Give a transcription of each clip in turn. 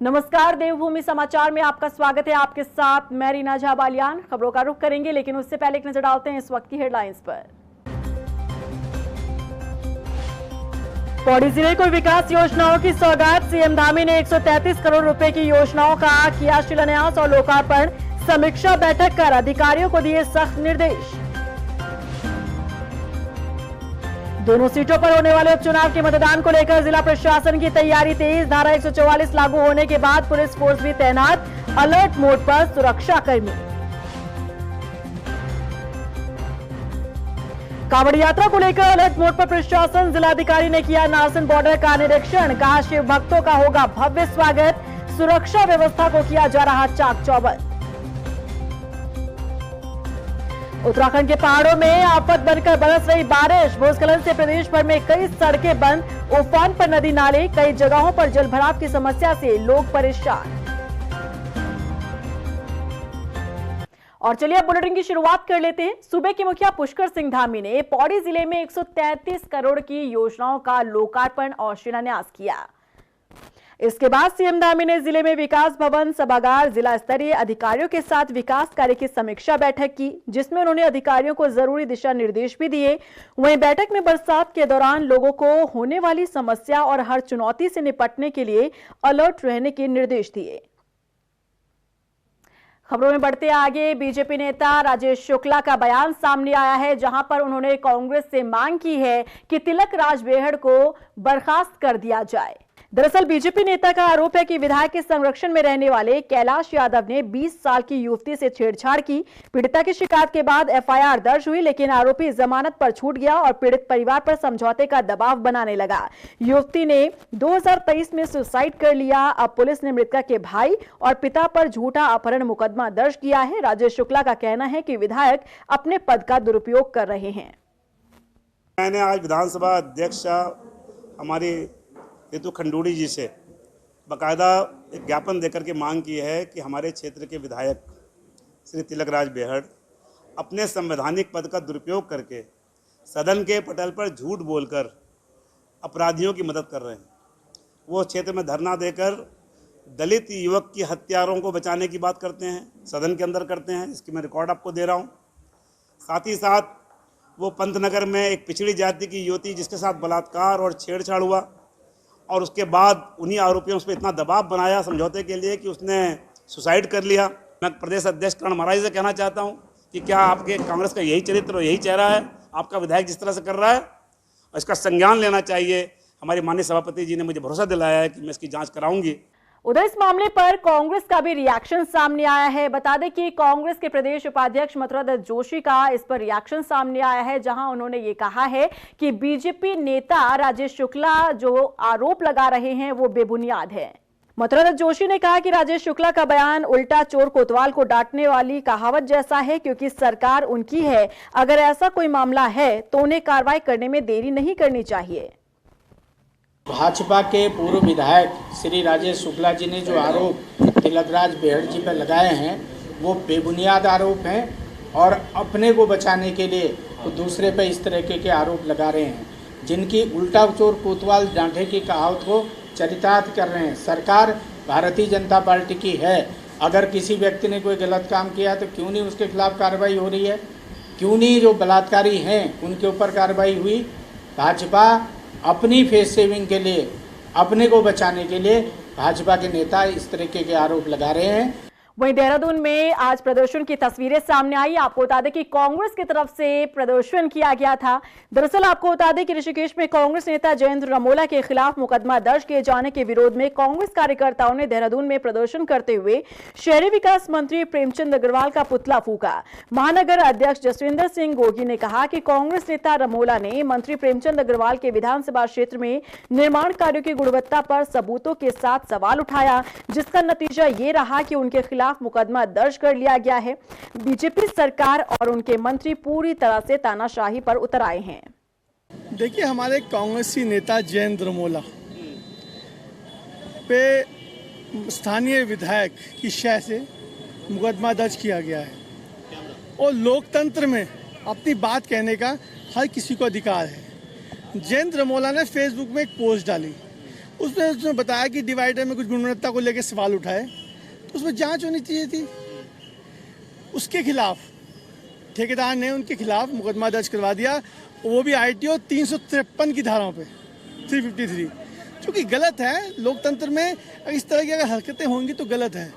नमस्कार, देवभूमि समाचार में आपका स्वागत है। आपके साथ मैं रीना झा बालियान। खबरों का रुख करेंगे, लेकिन उससे पहले एक नजर डालते हैं इस वक्त की हेडलाइंस पर। पौड़ी जिले को विकास योजनाओं की सौगात। सीएम धामी ने 133 करोड़ रुपए की योजनाओं का किया शिलान्यास और लोकार्पण। समीक्षा बैठक कर अधिकारियों को दिए सख्त निर्देश। दोनों सीटों पर होने वाले उपचुनाव के मतदान को लेकर जिला प्रशासन की तैयारी तेज। धारा 144 लागू होने के बाद पुलिस फोर्स भी तैनात। अलर्ट मोड पर सुरक्षा कर्मी। कांवड़ यात्रा को लेकर अलर्ट मोड पर प्रशासन। जिलाधिकारी ने किया नारसन बॉर्डर का निरीक्षण। कहा शिव भक्तों का होगा भव्य स्वागत। सुरक्षा व्यवस्था को किया जा रहा चाक चौबंद। उत्तराखंड के पहाड़ों में आफत बनकर बरस रही बारिश। भूस्खलन से प्रदेश भर में कई सड़कें बंद। उफान पर नदी नाले। कई जगहों पर जलभराव की समस्या से लोग परेशान। और चलिए अब बुलेटिन की शुरुआत कर लेते हैं। सूबे के मुखिया पुष्कर सिंह धामी ने पौड़ी जिले में 133 करोड़ की योजनाओं का लोकार्पण और शिलान्यास किया। इसके बाद सीएम धामी ने जिले में विकास भवन, सभागार, जिला स्तरीय अधिकारियों के साथ विकास कार्य की समीक्षा बैठक की, जिसमें उन्होंने अधिकारियों को जरूरी दिशा निर्देश भी दिए। वहीं बैठक में बरसात के दौरान लोगों को होने वाली समस्या और हर चुनौती से निपटने के लिए अलर्ट रहने के निर्देश दिए। खबरों में बढ़ते आगे, बीजेपी नेता राजेश शुक्ला का बयान सामने आया है, जहां पर उन्होंने कांग्रेस से मांग की है कि तिलक राज बेहड़ को बर्खास्त कर दिया जाए। दरअसल बीजेपी नेता का आरोप है कि विधायक के संरक्षण में रहने वाले कैलाश यादव ने 20 साल की युवती से छेड़छाड़ की। पीड़िता की शिकायत के बाद एफआईआर दर्ज हुई, लेकिन आरोपी जमानत पर छूट गया और पीड़ित परिवार पर समझौते का दबाव बनाने लगा। युवती ने 2023 में सुसाइड कर लिया। अब पुलिस ने मृतका के भाई और पिता पर झूठा अपहरण मुकदमा दर्ज किया है। राजेश शुक्ला का कहना है कि विधायक अपने पद का दुरुपयोग कर रहे हैं। मैंने आज विधानसभा अध्यक्ष हमारी रितु खंडूड़ी जी से बाकायदा एक ज्ञापन देकर के मांग की है कि हमारे क्षेत्र के विधायक श्री तिलक राज बेहड़ अपने संवैधानिक पद का दुरुपयोग करके सदन के पटल पर झूठ बोलकर अपराधियों की मदद कर रहे हैं। वो क्षेत्र में धरना देकर दलित युवक की हत्यारों को बचाने की बात करते हैं, सदन के अंदर करते हैं। इसकी मैं रिकॉर्ड आपको दे रहा हूँ। साथ ही साथ वो पंतनगर में एक पिछड़ी जाति की युवती जिसके साथ बलात्कार और छेड़छाड़ हुआ और उसके बाद उन्हीं आरोपियों उस पर इतना दबाव बनाया समझौते के लिए कि उसने सुसाइड कर लिया। मैं प्रदेश अध्यक्ष करण महाराज से कहना चाहता हूं कि क्या आपके कांग्रेस का यही चरित्र और यही चेहरा है? आपका विधायक जिस तरह से कर रहा है, इसका संज्ञान लेना चाहिए। हमारे माननीय सभापति जी ने मुझे भरोसा दिलाया है कि मैं इसकी जाँच कराऊंगी। उधर इस मामले पर कांग्रेस का भी रिएक्शन सामने आया है। बता दें कि कांग्रेस के प्रदेश उपाध्यक्ष मथुरादत्त जोशी का इस पर रिएक्शन सामने आया है, जहां उन्होंने ये कहा है कि बीजेपी नेता राजेश शुक्ला जो आरोप लगा रहे हैं वो बेबुनियाद है। मथुरादत्त जोशी ने कहा कि राजेश शुक्ला का बयान उल्टा चोर कोतवाल को डांटने वाली कहावत जैसा है, क्योंकि सरकार उनकी है। अगर ऐसा कोई मामला है तो उन्हें कार्रवाई करने में देरी नहीं करनी चाहिए। भाजपा के पूर्व विधायक श्री राजेश शुक्ला जी ने जो आरोप तिलक राज बेहड़ जी पर लगाए हैं वो बेबुनियाद आरोप हैं और अपने को बचाने के लिए तो दूसरे पर इस तरह के आरोप लगा रहे हैं, जिनकी उल्टा चोर कोतवाल डांटे की कहावत को चरितार्थ कर रहे हैं। सरकार भारतीय जनता पार्टी की है। अगर किसी व्यक्ति ने कोई गलत काम किया तो क्यों नहीं उसके खिलाफ कार्रवाई हो रही है? क्यों नहीं जो बलात्कारी हैं उनके ऊपर कार्रवाई हुई? भाजपा अपनी फेस सेविंग के लिए, अपने को बचाने के लिए भाजपा के नेता इस तरीके के आरोप लगा रहे हैं। वहीं देहरादून में आज प्रदर्शन की तस्वीरें सामने आई। आपको बता दें कि कांग्रेस की तरफ से प्रदर्शन किया गया था। दरअसल आपको बता दें कि ऋषिकेश में कांग्रेस नेता जयेंद्र रमोला के खिलाफ मुकदमा दर्ज किए जाने के विरोध में कांग्रेस कार्यकर्ताओं ने देहरादून में प्रदर्शन करते हुए शहरी विकास मंत्री प्रेमचंद अग्रवाल का पुतला फूका। महानगर अध्यक्ष जसविंदर सिंह गोगी ने कहा कि कांग्रेस नेता रमोला ने मंत्री प्रेमचंद अग्रवाल के विधानसभा क्षेत्र में निर्माण कार्यों की गुणवत्ता पर सबूतों के साथ सवाल उठाया, जिसका नतीजा ये रहा कि उनके खिलाफ मुकदमा दर्ज कर लिया गया है। बीजेपी सरकार और उनके मंत्री पूरी तरह से तानाशाही पर उतर आए हैं। देखिए, हमारे कांग्रेसी नेता जयेंद्र रमोला पे स्थानीय विधायक की शय से मुकदमा दर्ज किया गया है और लोकतंत्र में अपनी बात कहने का हर किसी को अधिकार है। जयेंद्र रमोला ने फेसबुक में एक पोस्ट डाली। उसने बताया कि डिवाइडर में कुछ गुणवत्ता को लेकर सवाल उठाए, तो उसमें जांच होनी चाहिए थी। उसके खिलाफ ठेकेदार ने उनके खिलाफ मुकदमा दर्ज करवा दिया, वो भी ITO 353 की धाराओं पे 353, जो कि गलत है। लोकतंत्र में इस तरह की अगर हरकतें होंगी तो गलत है,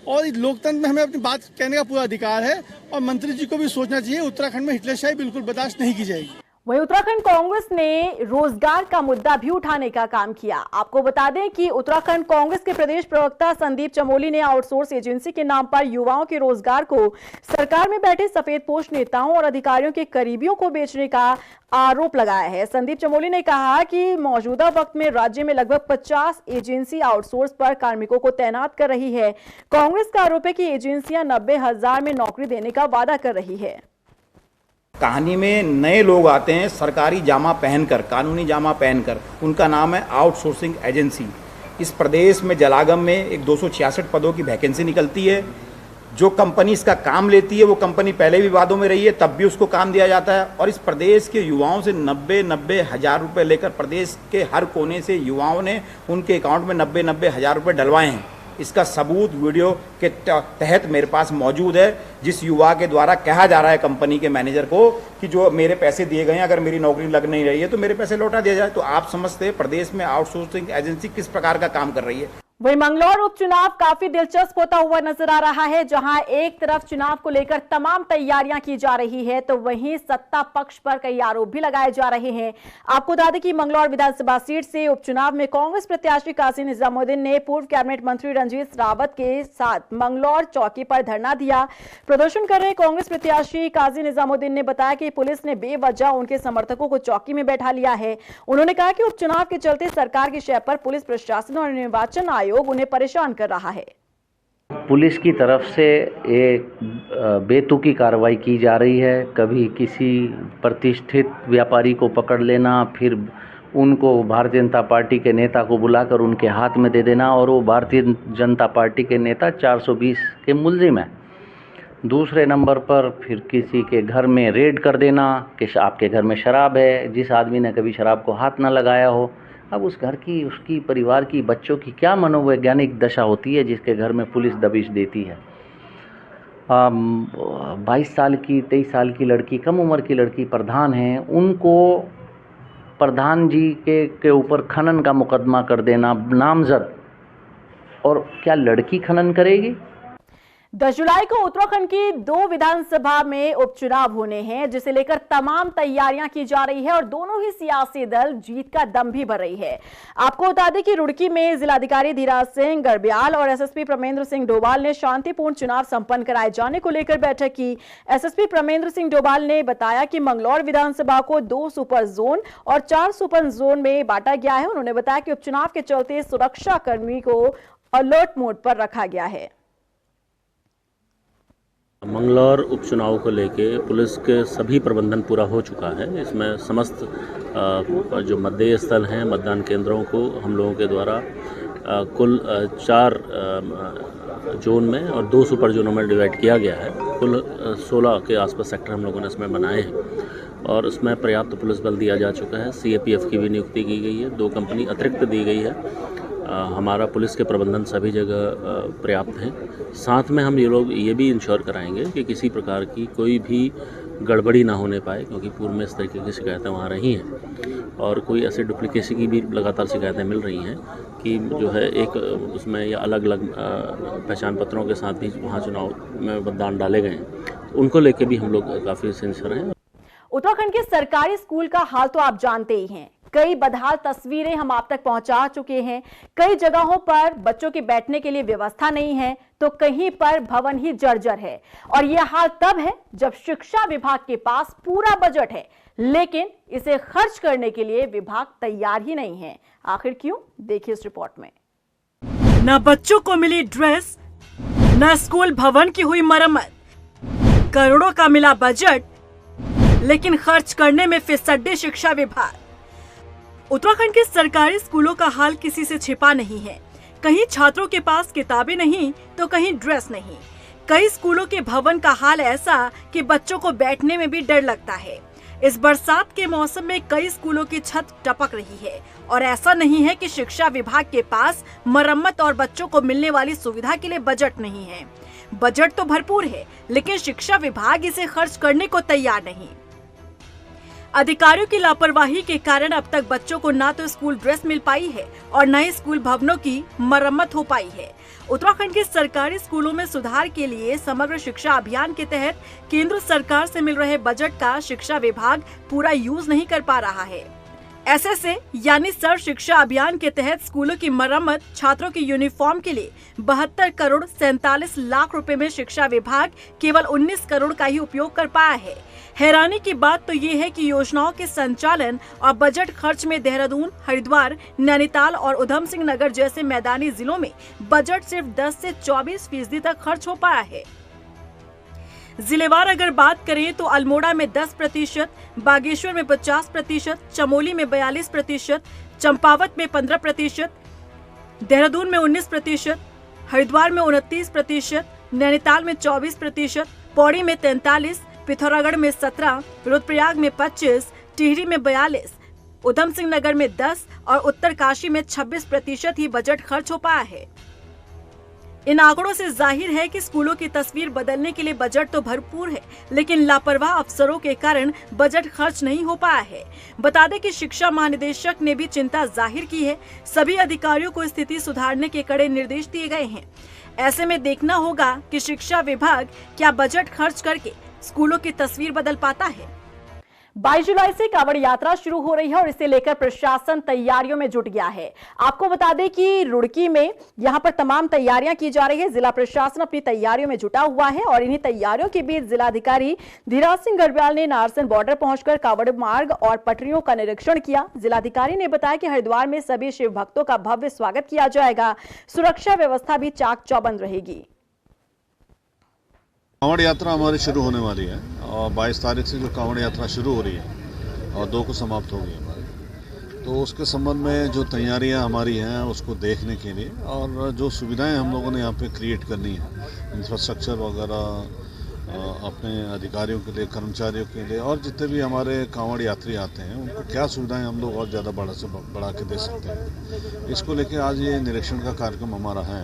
और लोकतंत्र में हमें अपनी बात कहने का पूरा अधिकार है, और मंत्री जी को भी सोचना चाहिए उत्तराखंड में हिटलरशाही बिल्कुल बर्दाश्त नहीं की जाएगी। वहीं उत्तराखंड कांग्रेस ने रोजगार का मुद्दा भी उठाने का काम किया। आपको बता दें कि उत्तराखंड कांग्रेस के प्रदेश प्रवक्ता संदीप चमोली ने आउटसोर्स एजेंसी के नाम पर युवाओं के रोजगार को सरकार में बैठे सफेदपोश नेताओं और अधिकारियों के करीबियों को बेचने का आरोप लगाया है। संदीप चमोली ने कहा कि मौजूदा वक्त में राज्य में लगभग 50 एजेंसी आउटसोर्स पर कार्मिकों को तैनात कर रही है। कांग्रेस का आरोप है कि एजेंसियां 90,000 में नौकरी देने का वादा कर रही है। कहानी में नए लोग आते हैं सरकारी जामा पहनकर, कानूनी जामा पहनकर, उनका नाम है आउटसोर्सिंग एजेंसी। इस प्रदेश में जलागम में एक 266 पदों की वैकेंसी निकलती है। जो कंपनी इसका काम लेती है वो कंपनी पहले भी वादों में रही है, तब भी उसको काम दिया जाता है। और इस प्रदेश के युवाओं से 90 हज़ार रुपये लेकर प्रदेश के हर कोने से युवाओं ने उनके अकाउंट में 90 हज़ार रुपये डलवाए हैं। इसका सबूत वीडियो के तहत मेरे पास मौजूद है, जिस युवा के द्वारा कहा जा रहा है कंपनी के मैनेजर को कि जो मेरे पैसे दिए गए हैं, अगर मेरी नौकरी लग नहीं रही है तो मेरे पैसे लौटा दिया जाए। तो आप समझते हैं प्रदेश में आउटसोर्सिंग एजेंसी किस प्रकार का काम कर रही है। वहीं मंगलौर उपचुनाव काफी दिलचस्प होता हुआ नजर आ रहा है, जहां एक तरफ चुनाव को लेकर तमाम तैयारियां की जा रही है, तो वहीं सत्ता पक्ष पर कई आरोप भी लगाए जा रहे हैं। आपको बता दें कि मंगलौर विधानसभा सीट से उपचुनाव में कांग्रेस प्रत्याशी काजी निजामुद्दीन ने पूर्व कैबिनेट मंत्री रंजीत रावत के साथ मंगलौर चौकी पर धरना दिया। प्रदर्शन कर रहे कांग्रेस प्रत्याशी काजी निजामुद्दीन ने बताया कि पुलिस ने बेवजह उनके समर्थकों को चौकी में बैठा लिया है। उन्होंने कहा कि उपचुनाव के चलते सरकार की शय पर पुलिस प्रशासन और निर्वाचन आयोग उन्हें परेशान कर रहा है। पुलिस की तरफ से एक बेतुकी कार्रवाई की जा रही है। कभी किसी प्रतिष्ठित व्यापारी को पकड़ लेना, फिर उनको भारतीय जनता पार्टी के नेता को बुलाकर उनके हाथ में दे देना, और वो भारतीय जनता पार्टी के नेता 420 के मुल्जिम है। दूसरे नंबर पर फिर किसी के घर में रेड कर देना कि आपके घर में शराब है, जिस आदमी ने कभी शराब को हाथ न लगाया हो। अब उस घर की, उसकी परिवार की, बच्चों की क्या मनोवैज्ञानिक दशा होती है जिसके घर में पुलिस दबिश देती है। 22 साल की, 23 साल की लड़की, कम उम्र की लड़की प्रधान है, उनको प्रधान जी के ऊपर खनन का मुकदमा कर देना नामजद। और क्या लड़की खनन करेगी? 10 जुलाई को उत्तराखंड की 2 विधानसभा में उपचुनाव होने हैं, जिसे लेकर तमाम तैयारियां की जा रही है और दोनों ही सियासी दल जीत का दम भी भर रही है। आपको बता दें कि रुड़की में जिलाधिकारी धीराज सिंह गर्ब्याल और एसएसपी प्रमेंद्र सिंह डोभाल ने शांतिपूर्ण चुनाव संपन्न कराए जाने को लेकर बैठक की। एसएसपी प्रमेंद्र सिंह डोभाल ने बताया कि मंगलौर विधानसभा को 2 सुपर जोन और 4 सुपर जोन में बांटा गया है। उन्होंने बताया कि उपचुनाव के चलते सुरक्षा कर्मी को अलर्ट मोड पर रखा गया है। मंगलौर उपचुनाव को लेके पुलिस के सभी प्रबंधन पूरा हो चुका है। इसमें समस्त जो मतदेय स्थल हैं, मतदान केंद्रों को हम लोगों के द्वारा कुल 4 जोन में और 2 सुपर जोनों में डिवाइड किया गया है। कुल 16 के आसपास सेक्टर हम लोगों ने इसमें बनाए हैं और उसमें पर्याप्त पुलिस बल दिया जा चुका है। CAPF की भी नियुक्ति की गई है, 2 कंपनी अतिरिक्त दी गई है। हमारा पुलिस के प्रबंधन सभी जगह पर्याप्त हैं। साथ में हम ये भी इंश्योर कराएंगे कि किसी प्रकार की कोई भी गड़बड़ी ना होने पाए, क्योंकि पूर्व में इस तरीके की शिकायतें वहाँ रही हैं और कोई ऐसे डुप्लीकेसी की भी लगातार शिकायतें मिल रही हैं कि जो है एक उसमें या अलग अलग पहचान पत्रों के साथ भी वहाँ चुनाव में मतदान डाले गए हैं। उनको लेके भी हम लोग काफ़ी सिंसियर हैं। उत्तराखंड के सरकारी स्कूल का हाल तो आप जानते ही हैं। कई बदहाल तस्वीरें हम आप तक पहुंचा चुके हैं। कई जगहों पर बच्चों के बैठने के लिए व्यवस्था नहीं है, तो कहीं पर भवन ही जर्जर है। और यह हाल तब है जब शिक्षा विभाग के पास पूरा बजट है, लेकिन इसे खर्च करने के लिए विभाग तैयार ही नहीं है। आखिर क्यों? देखिए इस रिपोर्ट में। न बच्चों को मिली ड्रेस, न स्कूल भवन की हुई मरम्मत, करोड़ों का मिला बजट, लेकिन खर्च करने में फिसड्डे शिक्षा विभाग। उत्तराखंड के सरकारी स्कूलों का हाल किसी से छिपा नहीं है। कहीं छात्रों के पास किताबें नहीं तो कहीं ड्रेस नहीं। कई स्कूलों के भवन का हाल ऐसा कि बच्चों को बैठने में भी डर लगता है। इस बरसात के मौसम में कई स्कूलों की छत टपक रही है और ऐसा नहीं है कि शिक्षा विभाग के पास मरम्मत और बच्चों को मिलने वाली सुविधा के लिए बजट नहीं है। बजट तो भरपूर है, लेकिन शिक्षा विभाग इसे खर्च करने को तैयार नहीं। अधिकारियों की लापरवाही के कारण अब तक बच्चों को ना तो स्कूल ड्रेस मिल पाई है और न ही स्कूल भवनों की मरम्मत हो पाई है। उत्तराखंड के सरकारी स्कूलों में सुधार के लिए समग्र शिक्षा अभियान के तहत केंद्र सरकार से मिल रहे बजट का शिक्षा विभाग पूरा यूज नहीं कर पा रहा है। एसएसए यानी सर्व शिक्षा अभियान के तहत स्कूलों की मरम्मत, छात्रों की यूनिफॉर्म के लिए 72 करोड़ 47 लाख रुपए में शिक्षा विभाग केवल 19 करोड़ का ही उपयोग कर पाया है। हैरानी की बात तो ये है कि योजनाओं के संचालन और बजट खर्च में देहरादून, हरिद्वार, नैनीताल और उधम सिंह नगर जैसे मैदानी जिलों में बजट सिर्फ 10 से 24% तक खर्च हो पाया है। जिलेवार अगर बात करें तो अल्मोड़ा में 10%, बागेश्वर में 50%, चमोली में 42%, चंपावत में 15%, देहरादून में 19%, हरिद्वार में 29%, नैनीताल में 24%, पौड़ी में 43%, पिथौरागढ़ में 17%, रुद्रप्रयाग में 25%, टिहरी में 42%, उधम सिंह नगर में 10% और उत्तरकाशी में 26% ही बजट खर्च हो पाया है। इन आंकड़ों से जाहिर है कि स्कूलों की तस्वीर बदलने के लिए बजट तो भरपूर है, लेकिन लापरवाह अफसरों के कारण बजट खर्च नहीं हो पाया है। बता दें कि शिक्षा महानिदेशक ने भी चिंता जाहिर की है। सभी अधिकारियों को स्थिति सुधारने के कड़े निर्देश दिए गए हैं। ऐसे में देखना होगा कि शिक्षा विभाग क्या बजट खर्च करके स्कूलों की तस्वीर बदल पाता है। 22 जुलाई से कांवड़ यात्रा शुरू हो रही है और इसे लेकर प्रशासन तैयारियों में जुट गया है। आपको बता दें कि रुड़की में यहां पर तमाम तैयारियां की जा रही है। जिला प्रशासन अपनी तैयारियों में जुटा हुआ है और इन्हीं तैयारियों के बीच जिलाधिकारी धीराज सिंह गर्ब्याल ने नारसन बॉर्डर पहुंचकर कांवड़ मार्ग और पटरियों का निरीक्षण किया। जिलाधिकारी ने बताया कि हरिद्वार में सभी शिव भक्तों का भव्य स्वागत किया जाएगा। सुरक्षा व्यवस्था भी चाक चौबंद रहेगी। कांवड़ यात्रा हमारी शुरू होने वाली है और 22 तारीख से जो कांवड़ यात्रा शुरू हो रही है और 2 को समाप्त होगी हमारी, तो उसके संबंध में जो तैयारियां हमारी हैं उसको देखने के लिए और जो सुविधाएं हम लोगों ने यहाँ पे क्रिएट करनी है, इंफ्रास्ट्रक्चर वगैरह अपने अधिकारियों के लिए, कर्मचारियों के लिए और जितने भी हमारे कांवड़ यात्री आते हैं उनको क्या सुविधाएं हम लोग और ज़्यादा बढ़ा के दे सकते हैं, इसको लेके आज ये निरीक्षण का कार्यक्रम हमारा है।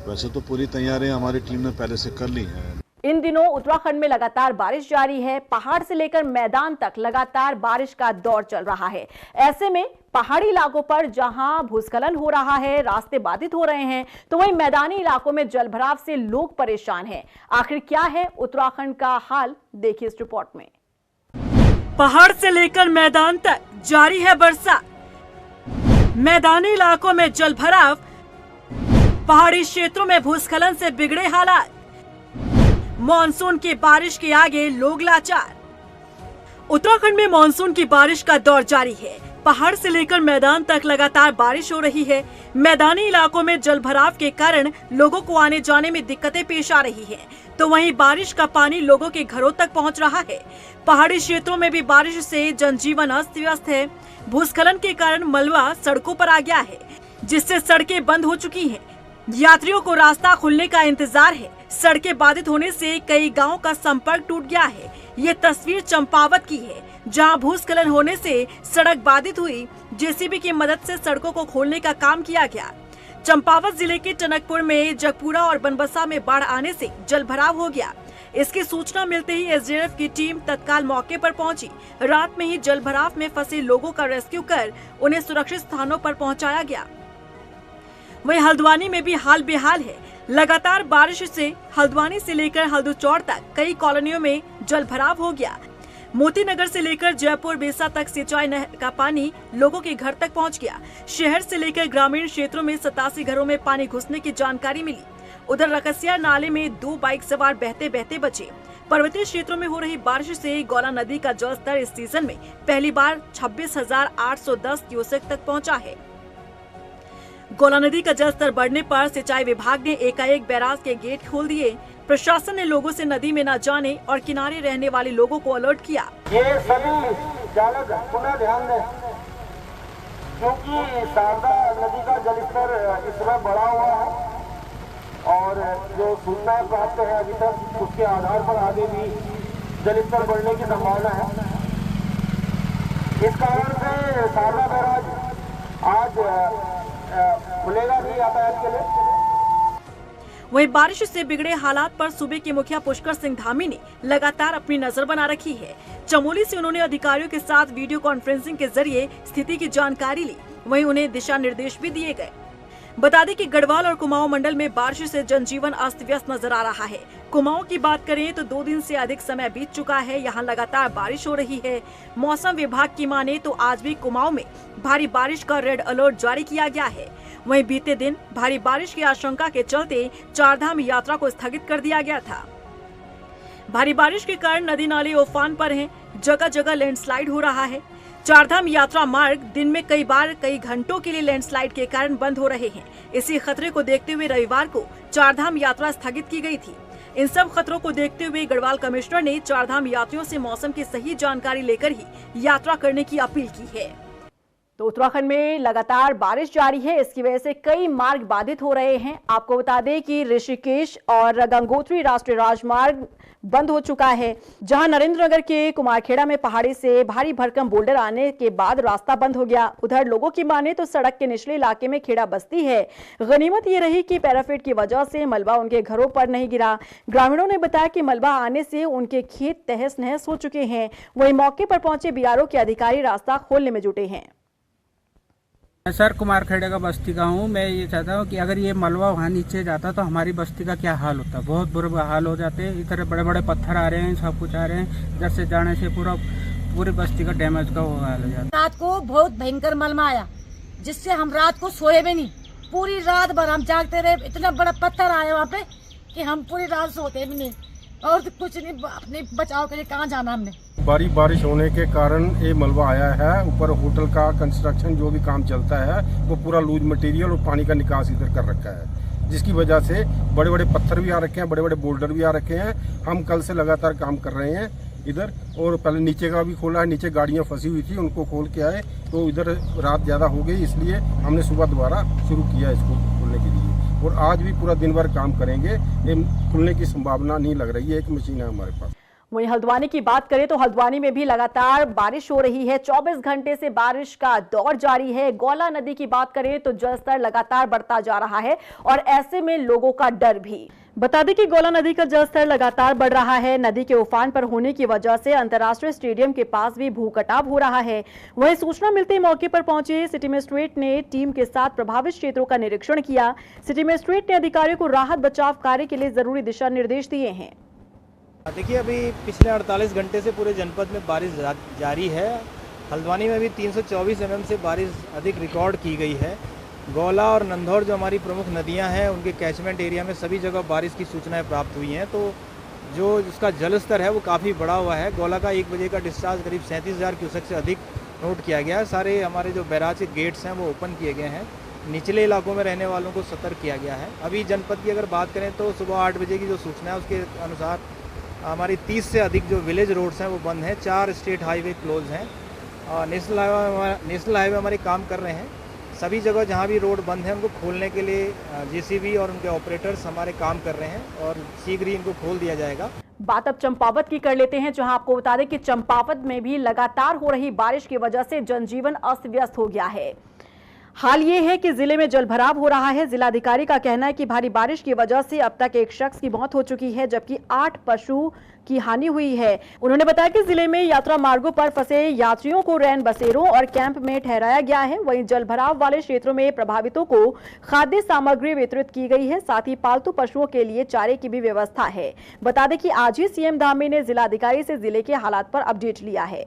वैसे तो पूरी तैयारियाँ हमारी टीम ने पहले से कर ली हैं। इन दिनों उत्तराखंड में लगातार बारिश जारी है। पहाड़ से लेकर मैदान तक लगातार बारिश का दौर चल रहा है। ऐसे में पहाड़ी इलाकों पर जहां भूस्खलन हो रहा है, रास्ते बाधित हो रहे हैं, तो वहीं मैदानी इलाकों में जलभराव से लोग परेशान हैं। आखिर क्या है उत्तराखंड का हाल, देखिए इस रिपोर्ट में। पहाड़ से लेकर मैदान तक जारी है बरसात। मैदानी इलाकों में जलभराव, पहाड़ी क्षेत्रों में भूस्खलन से बिगड़े हालात। मॉनसून की बारिश के आगे लोग लाचार। उत्तराखंड में मॉनसून की बारिश का दौर जारी है। पहाड़ से लेकर मैदान तक लगातार बारिश हो रही है। मैदानी इलाकों में जलभराव के कारण लोगों को आने जाने में दिक्कतें पेश आ रही हैं, तो वहीं बारिश का पानी लोगों के घरों तक पहुंच रहा है। पहाड़ी क्षेत्रों में भी बारिश से जनजीवन अस्त व्यस्त है। भूस्खलन के कारण मलबा सड़कों पर आ गया है, जिससे सड़कें बंद हो चुकी हैं। यात्रियों को रास्ता खुलने का इंतजार है। सड़कें बाधित होने से कई गांवों का संपर्क टूट गया है। ये तस्वीर चंपावत की है, जहां भूस्खलन होने से सड़क बाधित हुई। जेसीबी की मदद से सड़कों को खोलने का काम किया गया। चंपावत जिले के टनकपुर में जगपुरा और बनबसा में बाढ़ आने से जलभराव हो गया। इसकी सूचना मिलते ही एसडीआरएफ की टीम तत्काल मौके पर पहुंची। रात में ही जलभराव में फंसे लोगों का रेस्क्यू कर उन्हें सुरक्षित स्थानों पर पहुंचाया गया। वहीं हल्द्वानी में भी हाल बेहाल है। लगातार बारिश से हल्द्वानी से लेकर हल्दूचौड़ तक कई कॉलोनियों में जलभराव हो गया। मोती नगर से लेकर जयपुर बेसा तक सिंचाई नहर का पानी लोगों के घर तक पहुंच गया। शहर से लेकर ग्रामीण क्षेत्रों में 87 घरों में पानी घुसने की जानकारी मिली। उधर रकसिया नाले में 2 बाइक सवार बहते बहते बचे। पर्वतीय क्षेत्रों में हो रही बारिश से गौला नदी का जलस्तर इस सीजन में पहली बार 26,810 क्यूसेक तक पहुँचा है। गौला नदी का जलस्तर बढ़ने पर सिंचाई विभाग ने एकाएक बैराज के गेट खोल दिए। प्रशासन ने लोगों से नदी में न जाने और किनारे रहने वाले लोगों को अलर्ट किया। ये सभी चालक पुनः ध्यान दें, क्योंकि शारदा नदी का जलस्तर इस समय बढ़ा हुआ है और जो सूचनाएं प्राप्त है अभी तक उसके आधार पर आगे भी जलस्तर बढ़ने की संभावना है। इस कारण से शारदा बैराज आज खुलेगा भी यातायात के लिए। वहीं बारिश से बिगड़े हालात पर सूबे के मुखिया पुष्कर सिंह धामी ने लगातार अपनी नजर बना रखी है। चमोली से उन्होंने अधिकारियों के साथ वीडियो कॉन्फ्रेंसिंग के जरिए स्थिति की जानकारी ली। वहीं उन्हें दिशा निर्देश भी दिए गए। बता दें कि गढ़वाल और कुमाऊं मंडल में बारिश से जनजीवन अस्त व्यस्त नजर आ रहा है। कुमाऊं की बात करें तो 2 दिन से अधिक समय बीत चुका है। यहां लगातार बारिश हो रही है। मौसम विभाग की माने तो आज भी कुमाऊं में भारी बारिश का रेड अलर्ट जारी किया गया है। वहीं बीते दिन भारी बारिश की आशंका के चलते चारधाम यात्रा को स्थगित कर दिया गया था। भारी बारिश के कारण नदी नाले उफान पर हैं। जगह जगह लैंडस्लाइड हो रहा है। चारधाम यात्रा मार्ग दिन में कई बार कई घंटों के लिए लैंडस्लाइड के कारण बंद हो रहे हैं। इसी खतरे को देखते हुए रविवार को चारधाम यात्रा स्थगित की गई थी। इन सब खतरों को देखते हुए गढ़वाल कमिश्नर ने चारधाम यात्रियों से मौसम की सही जानकारी लेकर ही यात्रा करने की अपील की है। तो उत्तराखंड में लगातार बारिश जारी है। इसकी वजह से कई मार्ग बाधित हो रहे हैं। आपको बता दें कि ऋषिकेश और गंगोत्री राष्ट्रीय राजमार्ग बंद हो चुका है, जहां नरेंद्रनगर के कुमारखेड़ा में पहाड़ी से भारी भरकम बोल्डर आने के बाद रास्ता बंद हो गया। उधर लोगों की माने तो सड़क के निचले इलाके में खेड़ा बस्ती है। गनीमत ये रही कि पैराफिट की वजह से मलबा उनके घरों पर नहीं गिरा। ग्रामीणों ने बताया कि मलबा आने से उनके खेत तहस नहस हो चुके हैं। वहीं मौके पर पहुंचे बीआरओ के अधिकारी रास्ता खोलने में जुटे हैं। सर कुमारखेड़े का बस्ती का हूँ। मैं ये चाहता हूँ कि अगर ये मलबा वहाँ नीचे जाता तो हमारी बस्ती का क्या हाल होता। बहुत बुरे हाल हो जाते। इधर बड़े बड़े पत्थर आ रहे हैं, सब कुछ आ रहे हैं। इधर से जाने से पूरी बस्ती का डैमेज का वो हाल हो जाता। रात को बहुत भयंकर मलबा आया, जिससे हम रात को सोए भी नहीं। पूरी रात भर हम जागते रहे। इतना बड़ा पत्थर आया वहाँ पे कि हम पूरी रात सोते भी नहीं और कुछ नहीं। अपने बचाव के लिए कहाँ जाना हमने। भारी बारिश होने के कारण ये मलबा आया है। ऊपर होटल का कंस्ट्रक्शन जो भी काम चलता है वो पूरा लूज मटेरियल और पानी का निकास इधर कर रखा है, जिसकी वजह से बड़े बड़े पत्थर भी आ रखे हैं, बड़े बड़े बोल्डर भी आ रखे हैं। हम कल से लगातार काम कर रहे हैं इधर, और पहले नीचे का भी खोला है। नीचे गाड़ियां फंसी हुई थी, उनको खोल के आए तो इधर रात ज़्यादा हो गई, इसलिए हमने सुबह दोबारा शुरू किया इसको खोलने के लिए। और आज भी पूरा दिन भर काम करेंगे। ये खुलने की संभावना नहीं लग रही है। एक मशीन है हमारे पास। वहीं हल्द्वानी की बात करें तो हल्द्वानी में भी लगातार बारिश हो रही है। 24 घंटे से बारिश का दौर जारी है। गौला नदी की बात करें तो जलस्तर लगातार बढ़ता जा रहा है और ऐसे में लोगों का डर भी। बता दें कि गौला नदी का जलस्तर लगातार बढ़ रहा है। नदी के उफान पर होने की वजह से अंतर्राष्ट्रीय स्टेडियम के पास भी भूकटाव हो रहा है। वहीं सूचना मिलते ही मौके पर पहुंचे सिटी मजिस्ट्रेट ने टीम के साथ प्रभावित क्षेत्रों का निरीक्षण किया। सिटी मजिस्ट्रेट ने अधिकारियों को राहत बचाव कार्य के लिए जरूरी दिशा निर्देश दिए हैं। देखिए, अभी पिछले 48 घंटे से पूरे जनपद में बारिश जारी है। हल्द्वानी में भी 324 mm से बारिश अधिक रिकॉर्ड की गई है। गौला और नंधौर जो हमारी प्रमुख नदियां हैं, उनके कैचमेंट एरिया में सभी जगह बारिश की सूचनाएं प्राप्त हुई हैं। तो जो इसका जल स्तर है वो काफ़ी बढ़ा हुआ है। गौला का 1 बजे का डिस्चार्ज करीब 37,000 क्यूसेक से अधिक नोट किया गया है। सारे हमारे जो बैराज के गेट्स हैं वो ओपन किए गए हैं। निचले इलाकों में रहने वालों को सतर्क किया गया है। अभी जनपद की अगर बात करें तो सुबह 8 बजे की जो सूचना है उसके अनुसार हमारी 30 से अधिक जो विलेज रोड्स हैं वो बंद हैं। 4 स्टेट हाईवे क्लोज हैं। नेशनल हाईवे हमारे काम कर रहे हैं। सभी जगह जहां भी रोड बंद है उनको खोलने के लिए जेसीबी और उनके ऑपरेटर्स हमारे काम कर रहे हैं और शीघ्र ही इनको खोल दिया जाएगा। बात अब चंपावत की कर लेते हैं, जहां आपको बता दें कि चंपावत में भी लगातार हो रही बारिश की वजह से जनजीवन अस्त व्यस्त हो गया है। हाल ये है कि जिले में जलभराव हो रहा है। जिलाधिकारी का कहना है कि भारी बारिश की वजह से अब तक 1 शख्स की मौत हो चुकी है, जबकि 8 पशु की हानि हुई है। उन्होंने बताया कि जिले में यात्रा मार्गों पर फंसे यात्रियों को रैन बसेरों और कैंप में ठहराया गया है। वहीं जलभराव वाले क्षेत्रों में प्रभावितों को खाद्य सामग्री वितरित की गई है। साथ ही पालतू पशुओं के लिए चारे की भी व्यवस्था है। बता दें कि आज ही सीएम धामी ने जिलाधिकारी से जिले के हालात पर अपडेट लिया है।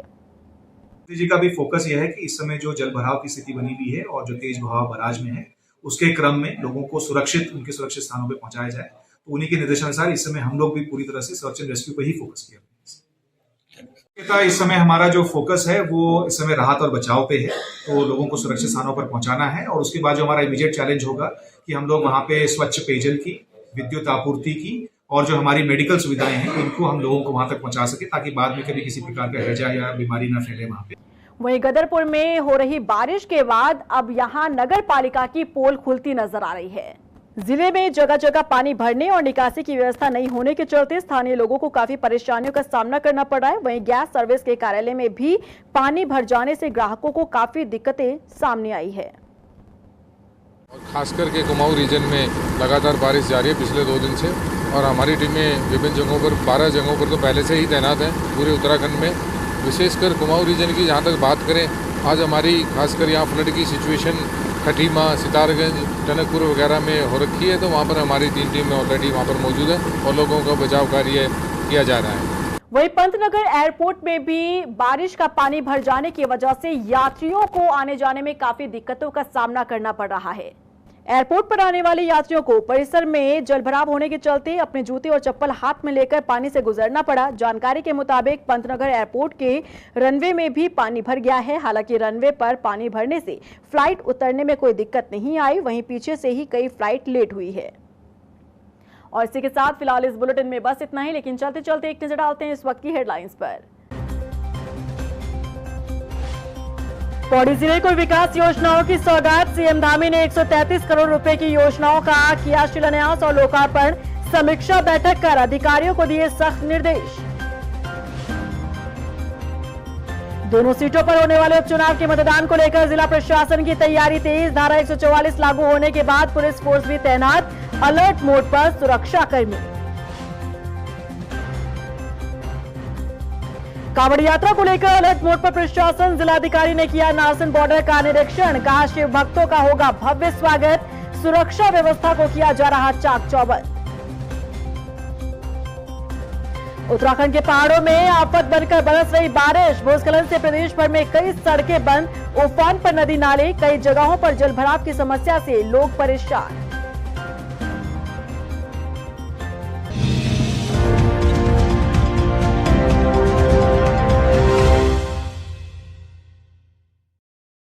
जी का भी फोकस यह है कि इस समय जो जल भराव की स्थिति बनी हुई है और जो तेज बहाव बराज में है, उसके क्रम में लोगों को उनके सुरक्षित स्थानों पर पहुंचाया जाए। तो उन्हीं के निर्देशानुसार इस समय हम लोग भी पूरी तरह से सर्च एंड रेस्क्यू पर ही फोकस किया। इस समय हमारा जो फोकस है वो इस समय राहत और बचाव पे है। तो लोगों को सुरक्षित स्थानों पर पहुंचाना है और उसके बाद जो हमारा इमीडिएट चैलेंज होगा कि हम लोग वहां पे स्वच्छ पेयजल की, विद्युत आपूर्ति की और जो हमारी मेडिकल सुविधाएं हैं इनको हम लोगों को वहां तक पहुंचा सके, ताकि बाद में कभी किसी प्रकार का हैजा या बीमारी ना फैले वहां पे। वहीं गदरपुर में हो रही बारिश के बाद अब यहां नगर पालिका की पोल खुलती नजर आ रही है। जिले में जगह जगह पानी भरने और निकासी की व्यवस्था नहीं होने के चलते स्थानीय लोगों को काफी परेशानियों का सामना करना पड़ रहा है। वहीं गैस सर्विस के कार्यालय में भी पानी भर जाने से ग्राहकों को काफी दिक्कतें सामने आई है। खासकर के कुमाऊं रीजन में लगातार बारिश जारी है पिछले 2 दिन से, और हमारी टीमें विभिन्न जगहों पर 12 जगहों पर तो पहले से ही तैनात हैं पूरे उत्तराखंड में। विशेषकर कुमाऊं रीजन की जहां तक बात करें, आज हमारी खासकर यहाँ फ्लड की सिचुएशन खटीमा, सितारगंज, टनकपुर वगैरह में हो रखी है, तो वहाँ पर हमारी 3 टीमें ऑलरेडी वहाँ पर मौजूद है और लोगों का बचाव कार्य किया जा रहा है। वहीं पंतनगर एयरपोर्ट में भी बारिश का पानी भर जाने की वजह से यात्रियों को आने जाने में काफी दिक्कतों का सामना करना पड़ रहा है। एयरपोर्ट पर आने वाले यात्रियों को परिसर में जलभराव होने के चलते अपने जूते और चप्पल हाथ में लेकर पानी से गुजरना पड़ा। जानकारी के मुताबिक पंतनगर एयरपोर्ट के रनवे में भी पानी भर गया है। हालांकि रनवे पर पानी भरने से फ्लाइट उतरने में कोई दिक्कत नहीं आई, वहीं पीछे से ही कई फ्लाइट लेट हुई है। और इसी के साथ फिलहाल इस बुलेटिन में बस इतना ही, लेकिन चलते चलते एक नजर डालते हैं इस वक्त की हेडलाइंस पर। पौड़ी जिले को विकास योजनाओं की सौगात, सीएम धामी ने 133 करोड़ रुपए की योजनाओं का किया शिलान्यास और लोकार्पण। समीक्षा बैठक कर अधिकारियों को दिए सख्त निर्देश। दोनों सीटों पर होने वाले उपचुनाव के मतदान को लेकर जिला प्रशासन की तैयारी तेज। धारा 144 लागू होने के बाद पुलिस फोर्स भी तैनात, अलर्ट मोड पर सुरक्षा कर्मी। कांवड़ यात्रा को लेकर अलर्ट मोड पर प्रशासन, जिलाधिकारी ने किया नारसन बॉर्डर का निरीक्षण। कहा शिव भक्तों का होगा भव्य स्वागत, सुरक्षा व्यवस्था को किया जा रहा चाक चौबंद। उत्तराखंड के पहाड़ों में आफत बनकर बरस रही बारिश, भूस्खलन से प्रदेश भर में कई सड़कें बंद, उफान पर नदी नाले, कई जगहों पर जलभराव की समस्या से लोग परेशान।